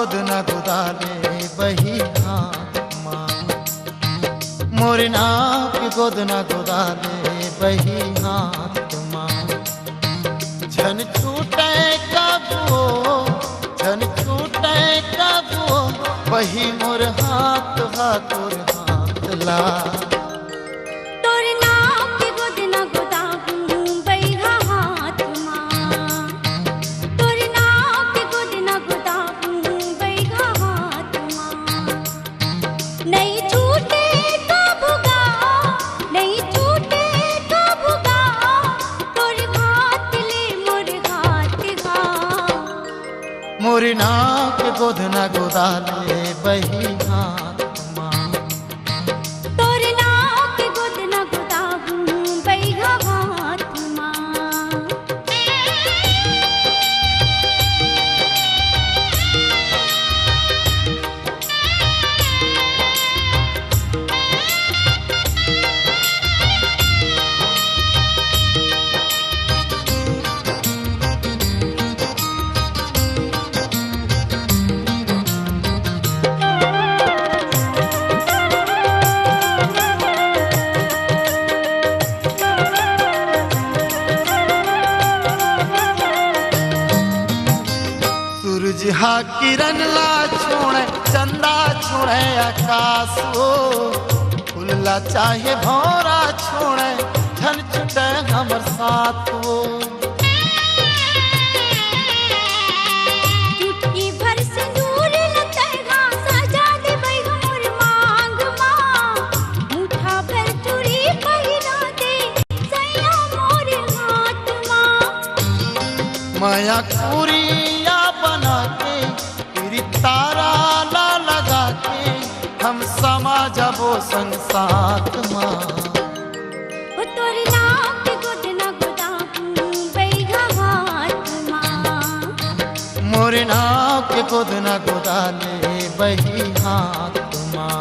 गोद न गोदाले बही हाथ माँ, मोरे नाव के गोद न गोदाले बही हाथ माँ। झन छूटे कबो, झन छूटे कबो, बही मोर हाथ हाथोर हाथ ला। मोरी नाव के गोद न गोदाले बही हाथ माँ, तोरे नाव के गोद न गोदाबू बही हाथ माँ। सूरज हा किरण ला छोड़े, चंदा छोड़े आकाश हो, फूलला चाहे भौरा छोड़े, झन छुटे हमर साथ हो। चुटकी भर सिंदूर लतैगा सजा देबै मोर मांग माँ, मुठा भर चूड़ी पहिरा दे सैया मोर हाथ माँ। माया कुरिया बना के तेरी तारा ला लगा के, हम समा जबो संग साथ माँ। तोरे नाव के गोद न गोदाबू बही हाथ माँ, मोरे नाव के गोद न गोदाले बही हाथ माँ।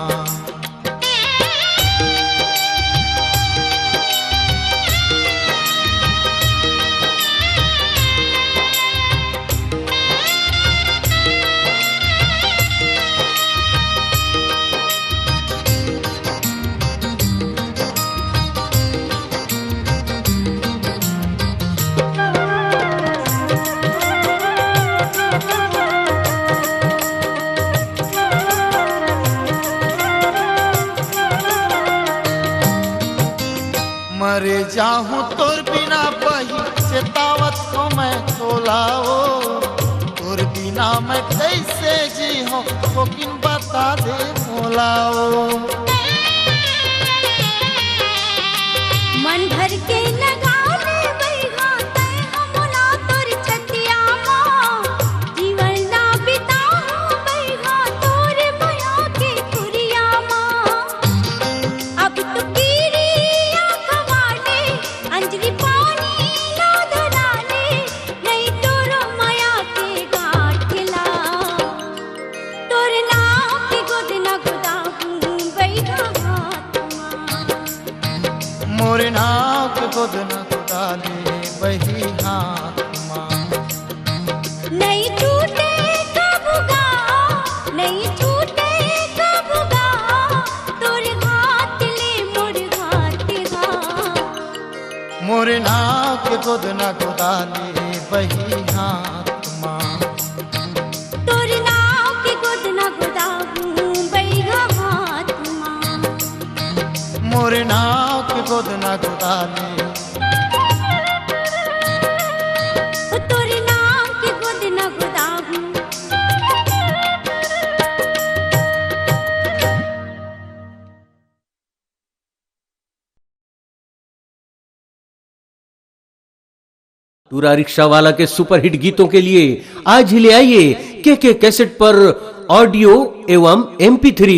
मरे जाहूँ तोर बिना बही चेतावत को मैं तोलाओ, तोर बिना मैं कैसे जी हो लेकिन बता दे मोलाओ। मन भर के लगा ले बही हाथ हमला तोर छतिया माँ, जीवन ना बिताऊं बही हाथ तोर माया के कुरिया माँ। अब तो गिरिया खवाले अंजलि पानी ना धराले, नहीं तोरो माया के गाँठ ला। तोर नाव के गोद न गोदाबू बही हाथ माँ, मोरे नाव के गोद न गोदाले बही हाथ माँ। नहीं छूटे कबूगा, नहीं छूटे कबूगा, तोरे हाथ ले मोर हाथ गा। मोरे नाव के गोद न गोदाले बही हाथ माँ, तोरे नाव के गोद न गोदाबू बही हाथ माँ, मोरे नाव के गोद न गोदाले। तोरे नाव के गोद न गोदाबू। टूरा रिक्शा वाला के सुपरहिट गीतों के लिए आज ही ले आइए के कैसेट पर ऑडियो एवं MP3।